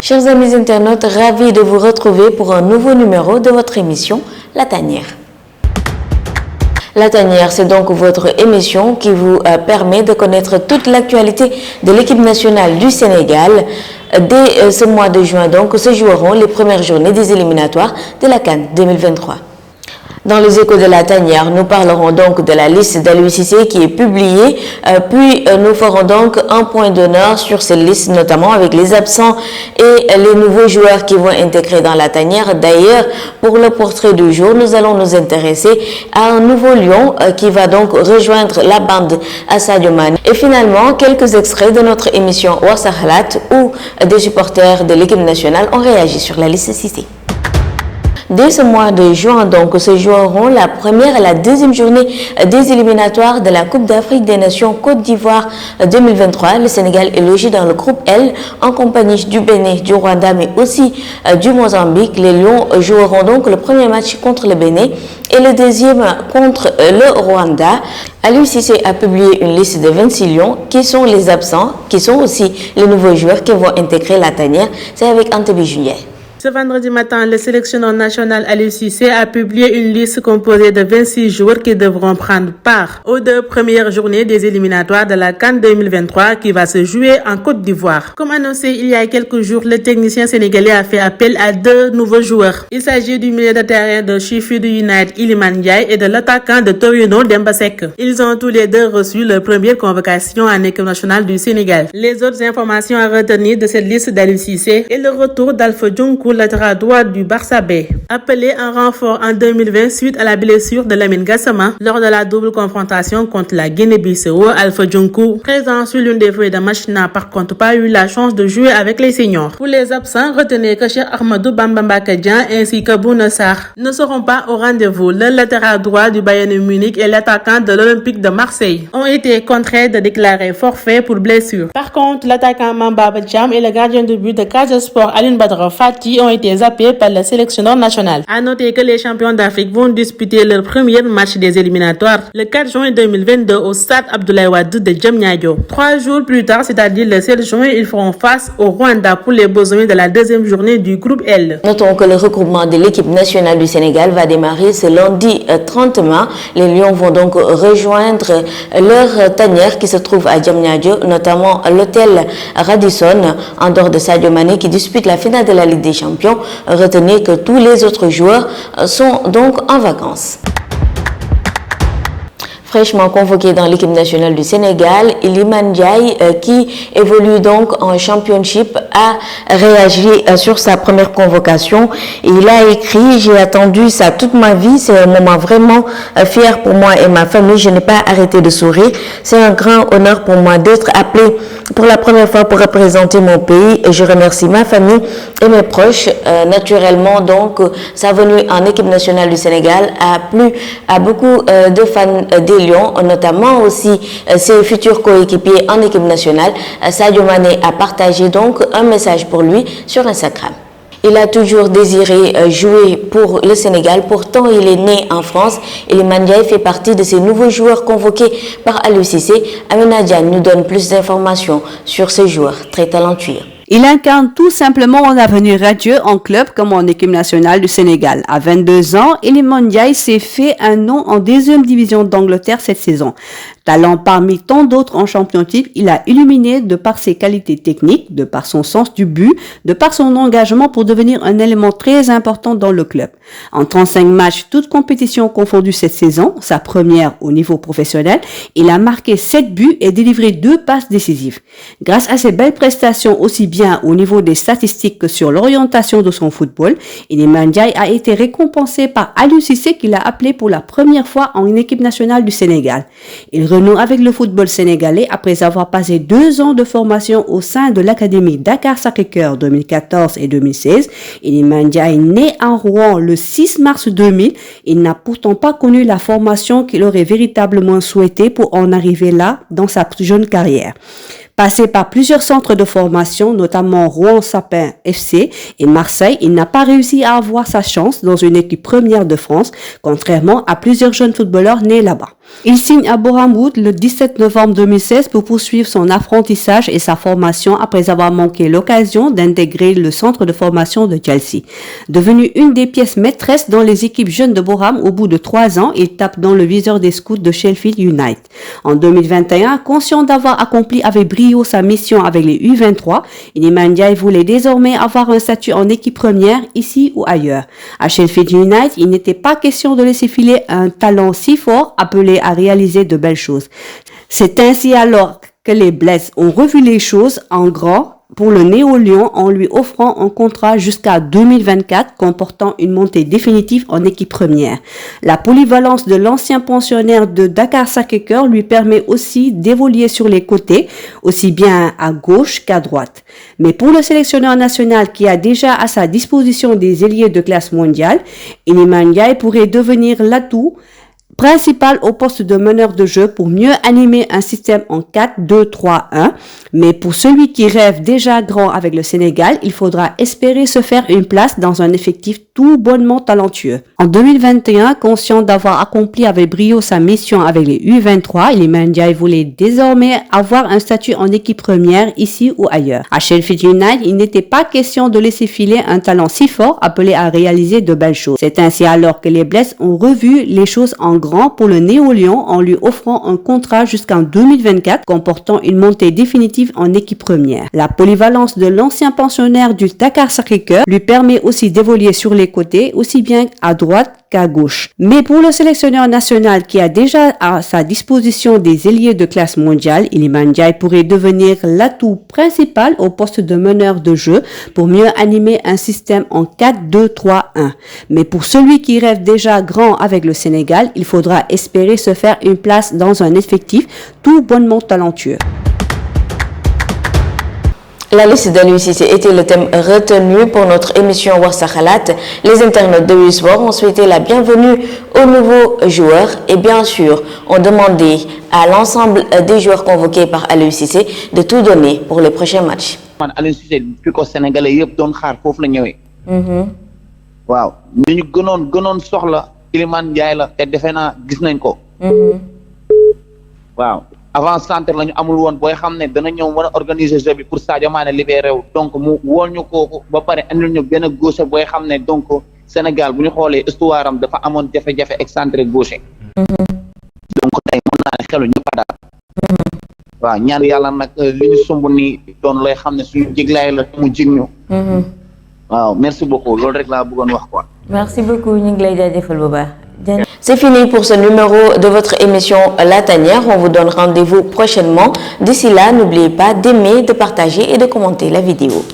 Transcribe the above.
Chers amis internautes, ravis de vous retrouver pour un nouveau numéro de votre émission La Tanière. La Tanière, c'est donc votre émission qui vous permet de connaître toute l'actualité de l'équipe nationale du Sénégal. Dès ce mois de juin, donc, se joueront les premières journées des éliminatoires de la CAN 2023. Dans les échos de La Tanière, nous parlerons donc de la liste d'Aliou Cissé qui est publiée, puis nous ferons donc un point d'honneur sur cette liste, notamment avec les absents et les nouveaux joueurs qui vont intégrer dans La Tanière. D'ailleurs, pour le portrait du jour, nous allons nous intéresser à un nouveau lion qui va donc rejoindre la bande à Sadio Mané. Et finalement, quelques extraits de notre émission Warsa Khalat où des supporters de l'équipe nationale ont réagi sur la liste Cissé. Dès ce mois de juin, donc, se joueront la première et la deuxième journée des éliminatoires de la Coupe d'Afrique des Nations Côte d'Ivoire 2023. Le Sénégal est logé dans le groupe L en compagnie du Bénin, du Rwanda, mais aussi du Mozambique. Les Lions joueront donc le premier match contre le Bénin et le deuxième contre le Rwanda. Aliou Cissé a publié une liste de 26 Lions qui sont les absents, qui sont aussi les nouveaux joueurs qui vont intégrer La Tanière. C'est avec Antebé Junier. Ce vendredi matin, le sélectionneur national Aliou Cissé a publié une liste composée de 26 joueurs qui devront prendre part aux 2 premières journées des éliminatoires de la CAN 2023 qui va se jouer en Côte d'Ivoire. Comme annoncé il y a quelques jours, le technicien sénégalais a fait appel à 2 nouveaux joueurs. Il s'agit du milieu de terrain de Sheffield United Iliman Ndiaye et de l'attaquant de Torino Demba Seck. Ils ont tous les 2 reçu leur première convocation en équipe nationale du Sénégal. Les autres informations à retenir de cette liste d'Aliou Cissé est le retour d'Alpha Djounkou, latéral droit du Barça B. Appelé en renfort en 2020 suite à la blessure de Lamine Gassama lors de la double confrontation contre la Guinée-Bissau, Alpha Djounkou, présent sur l'une des feuilles de match, n'a par contre pas eu la chance de jouer avec les seniors. Pour les absents, retenez que Cheikh Ahmadou Bamba Bakadjan ainsi que Bouna Sarr ne seront pas au rendez-vous. Le latéral droit du Bayern Munich et l'attaquant de l'Olympique de Marseille ont été contraints de déclarer forfait pour blessure. Par contre, l'attaquant Mamba Badjam et le gardien de but de Casa Sport Aline Badra Fati ont été zappés par le sélectionneur national. À noter que les champions d'Afrique vont disputer leur premier match des éliminatoires le 4 juin 2022 au stade Abdoulaye Wade de Diamniadio. 3 jours plus tard, c'est-à-dire le 7 juin, ils feront face au Rwanda pour les besoins de la deuxième journée du groupe L. Notons que le regroupement de l'équipe nationale du Sénégal va démarrer ce lundi 30 mai. Les Lions vont donc rejoindre leur tanière qui se trouve à Diamniadio, notamment l'hôtel Radisson, en dehors de Sadio Mané qui dispute la finale de la Ligue des Champions. Retenez que tous les autres joueurs sont donc en vacances. Fraîchement convoqué dans l'équipe nationale du Sénégal, Iliman Ndiaye, qui évolue donc en championship, a réagi sur sa première convocation. Il a écrit: j'ai attendu ça toute ma vie, c'est un moment vraiment fier pour moi et ma famille, je n'ai pas arrêté de sourire. C'est un grand honneur pour moi d'être appelé pour la première fois pour représenter mon pays et je remercie ma famille et mes proches. Naturellement, donc, sa venue en équipe nationale du Sénégal a plu à beaucoup de fans des Lions, notamment aussi ses futurs coéquipiers en équipe nationale. Sadio Mané a partagé donc un message pour lui sur Instagram. Il a toujours désiré jouer pour le Sénégal, pourtant il est né en France. Iliman Ndiaye fait partie de ces nouveaux joueurs convoqués par Aliou Cissé. Amina Diane nous donne plus d'informations sur ce joueur très talentueux. Il incarne tout simplement un avenir radieux en club comme en équipe nationale du Sénégal. À 22 ans, Iliman Ndiaye s'est fait un nom en deuxième division d'Angleterre cette saison. Talent parmi tant d'autres en championship, il a illuminé de par ses qualités techniques, de par son sens du but, de par son engagement pour devenir un élément très important dans le club. En 35 matchs, toutes compétitions confondues cette saison, sa première au niveau professionnel, il a marqué 7 buts et délivré 2 passes décisives. Grâce à ses belles prestations aussi bien au niveau des statistiques que sur l'orientation de son football, Iliman Ndiaye a été récompensé par Aliou Cissé qui l'a appelé pour la première fois en équipe nationale du Sénégal. Il renoue avec le football sénégalais après avoir passé 2 ans de formation au sein de l'académie Dakar Sacré-Cœur 2014 et 2016. Iliman Ndiaye, né en Rouen le 6 mars 2000, il n'a pourtant pas connu la formation qu'il aurait véritablement souhaité pour en arriver là dans sa jeune carrière. Passé par plusieurs centres de formation, notamment Rouen Sapin FC et Marseille, il n'a pas réussi à avoir sa chance dans une équipe première de France, contrairement à plusieurs jeunes footballeurs nés là-bas. Il signe à Boreham Wood le 17 novembre 2016 pour poursuivre son apprentissage et sa formation après avoir manqué l'occasion d'intégrer le centre de formation de Chelsea. Devenu une des pièces maîtresses dans les équipes jeunes de Boreham, au bout de 3 ans, il tape dans le viseur des scouts de Sheffield United. En 2021, conscient d'avoir accompli avec brio sa mission avec les U23, Iliman Ndiaye voulait désormais avoir un statut en équipe première ici ou ailleurs. À Sheffield United, il n'était pas question de laisser filer un talent si fort appelé à réaliser de belles choses. C'est ainsi alors que les Bleds ont revu les choses en grand pour le Néo-Lion en lui offrant un contrat jusqu'à 2024 comportant une montée définitive en équipe première. La polyvalence de l'ancien pensionnaire de Dakar-Sacré-Cœur lui permet aussi d'évoluer sur les côtés, aussi bien à gauche qu'à droite. Mais pour le sélectionneur national qui a déjà à sa disposition des ailiers de classe mondiale, Iliman Ndiaye pourrait devenir l'atout principal au poste de meneur de jeu pour mieux animer un système en 4-2-3-1. Mais pour celui qui rêve déjà grand avec le Sénégal, il faudra espérer se faire une place dans un effectif tout bonnement talentueux. En 2021, conscient d'avoir accompli avec brio sa mission avec les U23, Iliman Ndiaye voulait désormais avoir un statut en équipe première ici ou ailleurs. À Sheffield United, il n'était pas question de laisser filer un talent si fort appelé à réaliser de belles choses. C'est ainsi alors que les Bleds ont revu les choses en grand pour le Néo-Lion en lui offrant un contrat jusqu'en 2024 comportant une montée définitive en équipe première. La polyvalence de l'ancien pensionnaire du Dakar-Sacré-Cœur lui permet aussi d'évoluer sur les côtés, aussi bien à droite qu'à gauche. Mais pour le sélectionneur national qui a déjà à sa disposition des ailiers de classe mondiale, Iliman Ndiaye pourrait devenir l'atout principal au poste de meneur de jeu pour mieux animer un système en 4-2-3-1. Mais pour celui qui rêve déjà grand avec le Sénégal, il faudra espérer se faire une place dans un effectif tout bonnement talentueux. La liste d'Aliou Cissé était le thème retenu pour notre émission Wax Sa Khalat. Les internautes de WeSport ont souhaité la bienvenue aux nouveaux joueurs et bien sûr ont demandé à l'ensemble des joueurs convoqués par Aliou Cissé de tout donner pour les prochains matchs. Aliou Cissé fi ko Sénégalais yëpp doon xaar foofu la ñëwee. waaw ñu gënoon soxla Iliman Ndiaye la te defe naa gis nañ ko. waaw. avant centre la ñu amul woon booy xam ne dana ñëw mën a organiser jeu bi pour Sadio Mané libéré wu donc mu wool ñu kooku ba pare andil ñu benn gauche booy xam ne donc Sénégal bu ñu xoolee histoire am dafa amoon jafe-jafe excentré gauche. donc tey mën naa ne xelu ñëpp daal. waaw ñaan yàlla nag li ñu sumb nii doon looy xam ne suñu jiglaay la mu jig ñu. waaw merci beaucoup loolu rek laa bëggoon wax quoi. Merci beaucoup ñu ngi lay jaajëfal bu baax. C'est fini pour ce numéro de votre émission La Tanière. On vous donne rendez-vous prochainement. D'ici là, n'oubliez pas d'aimer, de partager et de commenter la vidéo.